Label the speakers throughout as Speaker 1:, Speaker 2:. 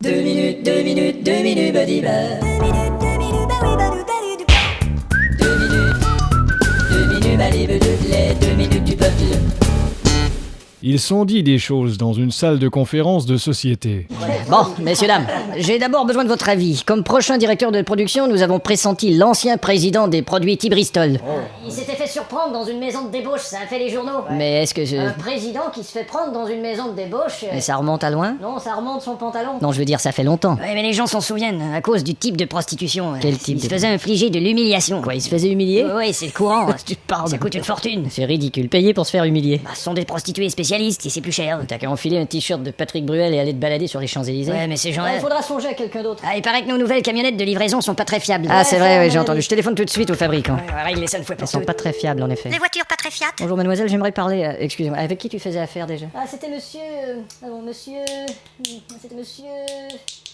Speaker 1: 2 minutes, 2 minutes, 2 minutes, badiba. 2 minutes, 2 minutes, badiba, les 2 minutes du peuple.
Speaker 2: Ils sont dit des choses dans une salle de conférence de société.
Speaker 3: Bon, messieurs, dames, j'ai d'abord besoin de votre avis. Comme prochain directeur de production, nous avons pressenti l'ancien président des produits Bristol.
Speaker 4: Il s'était fait surprendre dans une maison de débauche, ça a fait les journaux.
Speaker 3: Mais est-ce que
Speaker 4: Un président qui se fait prendre dans une maison de débauche...
Speaker 3: Mais ça remonte à loin?
Speaker 4: Non, ça remonte son pantalon.
Speaker 3: Non, je veux dire, ça fait longtemps.
Speaker 4: Ouais, mais les gens s'en souviennent, à cause du type de prostitution.
Speaker 3: Quel type
Speaker 4: Il se faisait infliger de l'humiliation.
Speaker 3: Quoi, il se faisait humilier?
Speaker 4: Ouais, c'est courant.
Speaker 3: Tu parles.
Speaker 4: Ça coûte une fortune.
Speaker 3: C'est ridicule, payer pour se faire humilier.
Speaker 4: Bah, ce sont des prostituées spécialistes et c'est plus cher.
Speaker 3: T'as qu'à enfiler un t-shirt de Patrick Bruel et aller te balader sur les Champs-Élysées.
Speaker 4: Ouais, mais ces gens-là...
Speaker 3: Il faudra songer à quelqu'un d'autre.
Speaker 4: Ah, il paraît que nos nouvelles camionnettes de livraison sont pas très fiables.
Speaker 3: Ah, c'est vrai,
Speaker 4: ça,
Speaker 3: oui, j'ai
Speaker 4: on a
Speaker 3: entendu.
Speaker 4: dit.
Speaker 3: Je téléphone tout de suite au fabricant.
Speaker 4: Ouais, règle ça une fois
Speaker 3: Elles
Speaker 4: pour
Speaker 3: sont
Speaker 4: toutes.
Speaker 3: pas très fiables, en effet.
Speaker 5: Les voitures pas très fiat.
Speaker 3: Bonjour, mademoiselle, j'aimerais parler... excusez-moi, avec qui tu faisais affaire déjà?
Speaker 4: Ah, c'était monsieur... monsieur... C'était monsieur...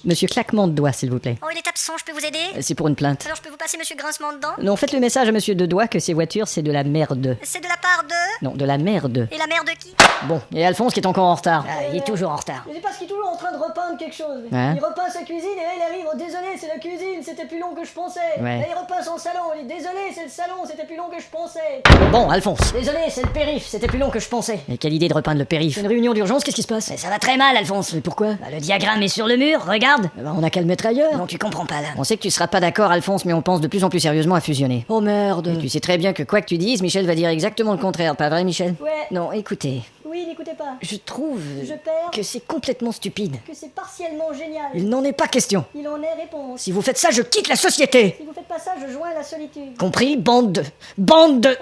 Speaker 3: Monsieur Claquement de Doigts, s'il vous plaît.
Speaker 5: Oh, il est absent, je peux vous aider?
Speaker 3: C'est pour une plainte.
Speaker 5: Alors je peux vous passer monsieur Grincement dedans?
Speaker 3: Non, faites le message à monsieur de Doigts que ces voitures, c'est de la merde.
Speaker 5: C'est de la part de...
Speaker 3: Non, de la merde.
Speaker 5: Et la mère de qui?
Speaker 3: Bon, et Alphonse qui est encore en retard.
Speaker 4: Ah, il est toujours en retard.
Speaker 6: Mais c'est parce qu'il est toujours en train de repeindre quelque chose.
Speaker 3: Hein?
Speaker 6: Il repeint sa cuisine et là il arrive, oh désolé c'est la cuisine, c'était plus long que je pensais.
Speaker 3: Ouais.
Speaker 6: Là il repeint son salon, il dit désolé c'est le salon, c'était plus long que je pensais.
Speaker 3: Bon, Alphonse.
Speaker 4: Désolé, c'est le périph', c'était plus long que je pensais.
Speaker 3: Mais quelle idée de repeindre le périph'.
Speaker 4: Une réunion d'urgence, qu'est-ce qui se passe? Mais ça va très mal, Alphonse.
Speaker 3: Mais pourquoi?
Speaker 4: Bah, le diagramme est sur le mur, regarde.
Speaker 3: Bah, on a qu'à le mettre ailleurs.
Speaker 4: Non, tu comprends pas là.
Speaker 3: On sait que tu seras pas d'accord, Alphonse, mais on pense de plus en plus sérieusement à fusionner.
Speaker 4: Oh merde.
Speaker 3: Et tu sais très bien que quoi que tu dises, Michel va dire exactement le contraire, pas vrai, Michel?
Speaker 6: Ouais,
Speaker 3: Non, écoutez,
Speaker 6: oui n'écoutez pas.
Speaker 3: je trouve
Speaker 6: Je perds
Speaker 3: que c'est complètement stupide.
Speaker 6: que c'est partiellement génial.
Speaker 3: Il n'en est pas question.
Speaker 6: Il en est réponse.
Speaker 3: Si vous faites ça, je quitte la société.
Speaker 6: Si vous faites pas ça, je joins la solitude.
Speaker 3: Compris? Bande de...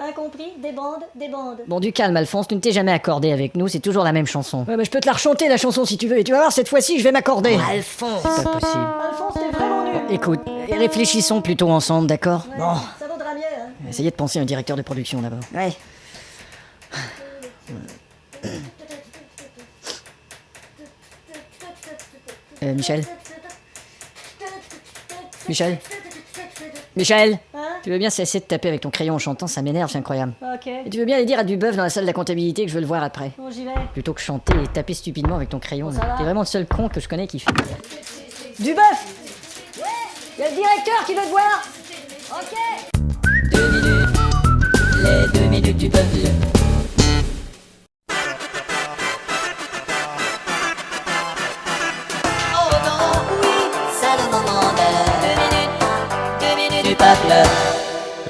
Speaker 6: Incompris, des bandes, des bandes.
Speaker 3: Bon, du calme, Alphonse, tu ne t'es jamais accordé avec nous, c'est toujours la même chanson. Ouais, mais je peux te la rechanter, la chanson, si tu veux, et tu vas voir, cette fois-ci, je vais m'accorder.
Speaker 4: Alphonse.
Speaker 3: C'est pas possible.
Speaker 6: Alphonse t'es vraiment nul.
Speaker 3: Écoute, réfléchissons plutôt ensemble, d'accord?
Speaker 6: Ouais,
Speaker 3: Bon,
Speaker 6: ça vaudra mieux hein.
Speaker 3: essayez de penser à un directeur de production d'abord.
Speaker 4: Ouais.
Speaker 3: Michel? Michel? Michel?
Speaker 6: Hein?
Speaker 3: Tu veux bien cesser de taper avec ton crayon en chantant, ça m'énerve, c'est incroyable.
Speaker 6: Ok,
Speaker 3: Et tu veux bien aller dire à Dubeuf dans la salle de la comptabilité que je veux le voir après?
Speaker 6: bon j'y vais.
Speaker 3: Plutôt que chanter et taper stupidement avec ton crayon.
Speaker 6: Bon, ça va.
Speaker 3: T'es vraiment le seul con que je connais qui fait.
Speaker 6: Du bœuf. Il y a le directeur qui veut te voir. Ok.
Speaker 1: 2 minutes, les 2 minutes du peuple. Oh non, oui, c'est le moment de 2 minutes du peuple.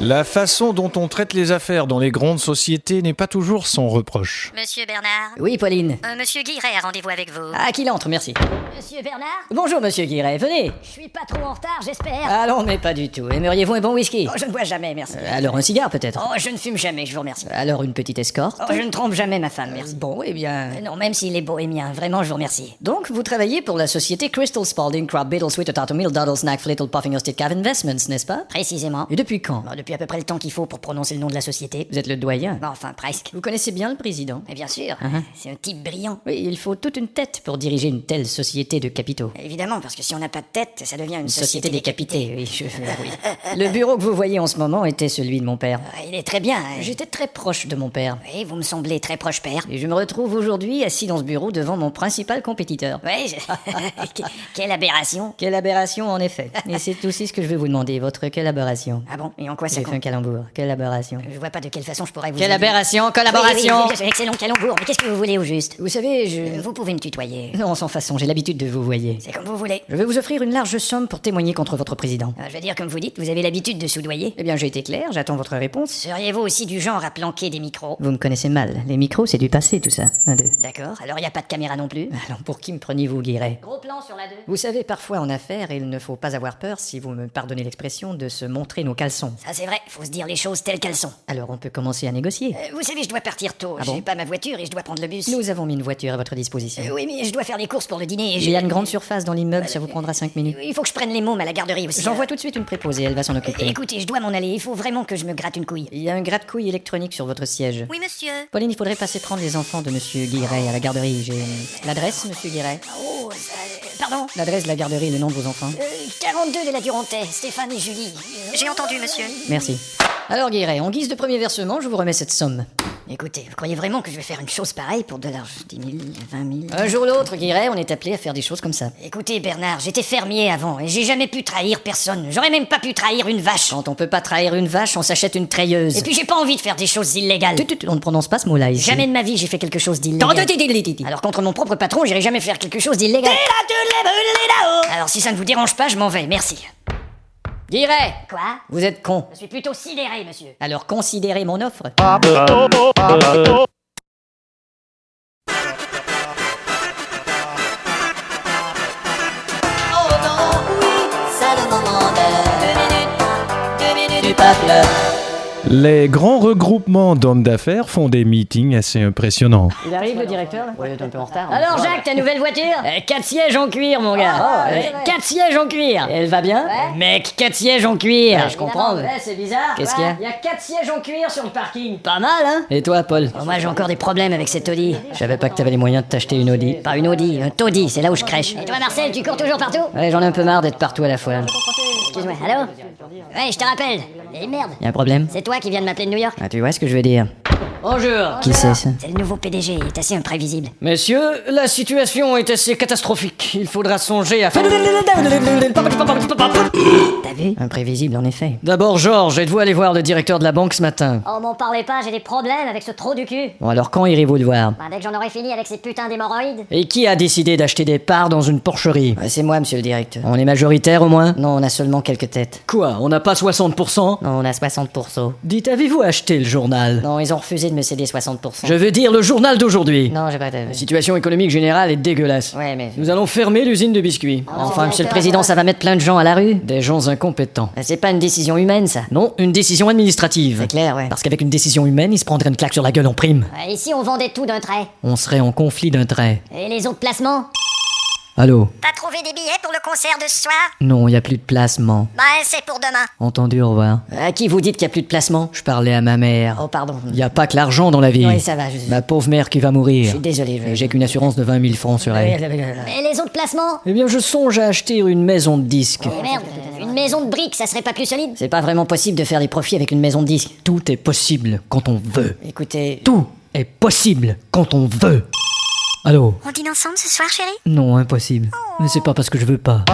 Speaker 2: La façon dont on traite les affaires dans les grandes sociétés n'est pas toujours sans reproche.
Speaker 5: Monsieur Bernard?
Speaker 3: Oui, Pauline.
Speaker 5: Monsieur Guiret a rendez-vous avec vous.
Speaker 3: Ah, qu'il entre, merci.
Speaker 4: Monsieur Bernard?
Speaker 3: Bonjour, monsieur Guiret, venez.
Speaker 4: Je suis pas trop en retard, j'espère.
Speaker 3: Allons, mais pas du tout. Aimeriez-vous un bon whisky?
Speaker 4: Oh, je ne bois jamais, merci.
Speaker 3: Alors un cigare, peut-être?
Speaker 4: Oh, je ne fume jamais, je vous remercie.
Speaker 3: Alors une petite escorte?
Speaker 4: Oh, je ne trompe jamais ma femme, merci.
Speaker 3: Bon, eh bien...
Speaker 4: Non, même s'il est bohémien, vraiment, je vous remercie.
Speaker 3: Donc, vous travaillez pour la société Crystal Spalding Crab Beetle Sweet Potato Meal Doddle Snack Flittle Puffing Hosted Cave Investments, n'est-ce pas?
Speaker 4: Précisément.
Speaker 3: Et depuis quand?
Speaker 4: Bon, depuis à peu près le temps qu'il faut pour prononcer le nom de la société.
Speaker 3: Vous êtes le doyen.
Speaker 4: Bon, enfin, presque.
Speaker 3: Vous connaissez bien le président?
Speaker 4: Mais bien sûr, c'est un type brillant.
Speaker 3: Oui, il faut toute une tête pour diriger une telle société de capitaux.
Speaker 4: Évidemment, parce que si on n'a pas de tête, ça devient une
Speaker 3: Société décapitée, oui, oui.
Speaker 4: oui.
Speaker 3: Le bureau que vous voyez en ce moment était celui de mon père.
Speaker 4: Il est très bien. Hein.
Speaker 3: J'étais très proche de mon père.
Speaker 4: Oui, vous me semblez très proche père.
Speaker 3: Et je me retrouve aujourd'hui assis dans ce bureau devant mon principal compétiteur.
Speaker 4: Oui, quelle aberration.
Speaker 3: Quelle aberration, en effet. Et c'est aussi ce que je vais vous demander, votre collaboration.
Speaker 4: Ah bon, et en quoi ça
Speaker 3: J'ai fait un
Speaker 4: compte?
Speaker 3: calembour. Collaboration.
Speaker 4: Je vois pas de quelle façon je pourrais vous
Speaker 3: Quelle
Speaker 4: aider.
Speaker 3: aberration, collaboration.
Speaker 4: Oui, excellent calembour, mais qu'est-ce que vous voulez au juste?
Speaker 3: Vous savez, je...
Speaker 4: Vous pouvez me tutoyer.
Speaker 3: Non, sans façon, j'ai l'habitude de vous voyer.
Speaker 4: C'est comme vous voulez.
Speaker 3: Je vais vous offrir une large somme pour témoigner contre votre président.
Speaker 4: Je veux dire, comme vous dites, vous avez l'habitude de soudoyer.
Speaker 3: Eh bien, j'ai été clair, j'attends votre réponse.
Speaker 4: Seriez-vous aussi du genre à planquer des micros?
Speaker 3: Vous me connaissez mal. Les micros, c'est du passé, tout ça. Un, deux.
Speaker 4: D'accord, alors il n'y a pas de caméra non plus?
Speaker 3: Alors, pour qui me preniez-vous, Guiret?
Speaker 4: Gros plan sur la 2.
Speaker 3: Vous savez, parfois en affaires, il ne faut pas avoir peur, si vous me pardonnez l'expression, de se montrer nos caleçons.
Speaker 4: Ça c'est vrai, faut se dire les choses telles qu'elles sont.
Speaker 3: Alors, on peut commencer à négocier.
Speaker 4: Vous savez, je dois partir tôt.
Speaker 3: Ah bon?
Speaker 4: J'ai pas ma voiture et je dois prendre le bus.
Speaker 3: Nous avons mis une voiture à votre disposition.
Speaker 4: Oui, mais je dois faire les courses pour le dîner et
Speaker 3: Il y a une grande surface dans l'immeuble, ça vous prendra 5 minutes.
Speaker 4: Il faut que je prenne les mômes à la garderie aussi.
Speaker 3: J'envoie tout de suite une préposée, elle va s'en occuper.
Speaker 4: Écoutez, je dois m'en aller, il faut vraiment que je me gratte une couille.
Speaker 3: Il y a un gratte-couille électronique sur votre siège.
Speaker 5: Oui, monsieur.
Speaker 3: Pauline, il faudrait passer prendre les enfants de monsieur Guiret à la garderie. J'ai l'adresse, monsieur Guiret.
Speaker 4: Oh, pardon?
Speaker 3: L'adresse de la garderie et le nom de vos enfants.
Speaker 4: 42 de la Durantais, Stéphane et Julie.
Speaker 5: J'ai entendu, monsieur.
Speaker 3: Merci. Alors Guiret, en guise de premier versement, je vous remets cette somme. Écoutez, vous croyez vraiment que je vais faire une chose pareille pour de l'argent? 10 000, 20 000... Un jour ou l'autre, Guiret, on est appelé à faire des choses comme ça.
Speaker 5: Écoutez, Bernard, j'étais fermier avant et j'ai jamais pu trahir personne. J'aurais même pas pu trahir une vache.
Speaker 3: Quand on peut pas trahir une vache, on s'achète une treilleuse.
Speaker 5: Et puis j'ai pas envie de faire des choses illégales.
Speaker 3: On ne prononce pas ce mot-là ici.
Speaker 5: Jamais de ma vie j'ai fait quelque chose d'illégal. Alors contre mon propre patron, j'irai jamais faire quelque chose d'illégal. Alors si ça ne vous dérange pas, je m'en vais, merci.
Speaker 3: Guiret,
Speaker 5: Quoi?
Speaker 3: vous êtes con.
Speaker 5: Je suis plutôt sidéré, monsieur.
Speaker 3: Alors considérez mon offre.
Speaker 1: Oh non, oui, c'est le moment de 2 minutes du peuple.
Speaker 2: Les grands regroupements d'hommes d'affaires font des meetings assez impressionnants.
Speaker 3: Il arrive le directeur là?
Speaker 6: Ouais, t'es un peu en retard.
Speaker 3: Alors Jacques, ta nouvelle voiture 4 sièges en cuir mon gars. 4 sièges en cuir. Et elle va bien? Mec, 4 sièges en cuir. Je comprends.
Speaker 6: C'est bizarre.
Speaker 3: Qu'est-ce qu'il y a?
Speaker 6: Il y a 4 sièges en cuir sur le parking.
Speaker 3: Pas mal hein? Et toi Paul?
Speaker 5: Moi j'ai encore des problèmes avec cette Audi.
Speaker 3: Je savais pas que t'avais les moyens de t'acheter une Audi.
Speaker 5: Pas une Audi, un taudis, c'est là où je crèche. Et toi Marcel, tu cours toujours partout?
Speaker 3: Ouais, j'en ai un peu marre d'être partout à la fois.
Speaker 5: Excuse-moi, allô? Ouais, je te rappelle. Eh merde,
Speaker 3: Y a un problème?
Speaker 5: c'est toi qui viens de m'appeler de New York?
Speaker 3: Ah, tu vois ce que je veux dire?
Speaker 6: Bonjour.
Speaker 3: Qui c'est ça?
Speaker 5: C'est le nouveau PDG, il est assez imprévisible.
Speaker 6: Messieurs, la situation est assez catastrophique. Il faudra songer à faire...
Speaker 5: T'as vu?
Speaker 3: Imprévisible en effet.
Speaker 6: D'abord, Georges, êtes-vous allé voir le directeur de la banque ce matin?
Speaker 5: Oh, m'en parlez pas, j'ai des problèmes avec ce trou du cul.
Speaker 3: Bon alors quand irez-vous le voir?
Speaker 5: Bah, dès que j'en aurai fini avec ces putains d'hémorroïdes.
Speaker 6: Et qui a décidé d'acheter des parts dans une porcherie?
Speaker 3: C'est moi monsieur le directeur.
Speaker 6: On est majoritaire au moins?
Speaker 3: Non, on a seulement quelques têtes.
Speaker 6: Quoi? On n'a pas 60%?
Speaker 3: Non, on a 60%.
Speaker 6: Dites, avez-vous acheté le journal?
Speaker 3: Non, ils ont refusé de me céder 60%.
Speaker 6: Je veux dire le journal d'aujourd'hui.
Speaker 3: Non, j'ai pas de...
Speaker 6: La situation économique générale est dégueulasse.
Speaker 3: Ouais, mais...
Speaker 6: Nous allons fermer l'usine de biscuits.
Speaker 3: Enfin, monsieur le président, ça va mettre plein de gens à la rue.
Speaker 6: Des gens incompétents.
Speaker 3: C'est pas une décision humaine, ça.
Speaker 6: Non, une décision administrative.
Speaker 3: C'est clair, ouais.
Speaker 6: Parce qu'avec une décision humaine, ils se prendraient une claque sur la gueule en prime.
Speaker 5: Et si on vendait tout d'un trait?
Speaker 6: On serait en conflit d'un trait.
Speaker 5: Et les autres placements?
Speaker 6: Allô?
Speaker 5: T'as trouvé des billets pour le concert de ce soir?
Speaker 6: Non, y a plus de placement.
Speaker 5: Bah, c'est pour demain.
Speaker 6: Entendu, au revoir.
Speaker 3: À qui vous dites qu'il y a plus de placement?
Speaker 6: Je parlais à ma mère.
Speaker 3: Oh, pardon.
Speaker 6: Y a pas que l'argent dans la vie.
Speaker 3: Oui, ça va,
Speaker 6: Ma pauvre mère qui va mourir.
Speaker 3: Je suis désolé.
Speaker 6: Et j'ai qu'une assurance de 20 000 francs sur elle.
Speaker 5: Et les autres placements?
Speaker 6: Eh bien, je songe à acheter une maison de disques.
Speaker 5: Eh merde, une maison de briques, ça serait pas plus solide?
Speaker 3: C'est pas vraiment possible de faire des profits avec une maison de disques.
Speaker 6: Tout est possible quand on veut.
Speaker 3: Écoutez...
Speaker 6: Tout est possible quand on veut. Allô?
Speaker 5: On dîne ensemble ce soir, chérie?
Speaker 6: Non, impossible. Mais c'est pas parce que je veux pas.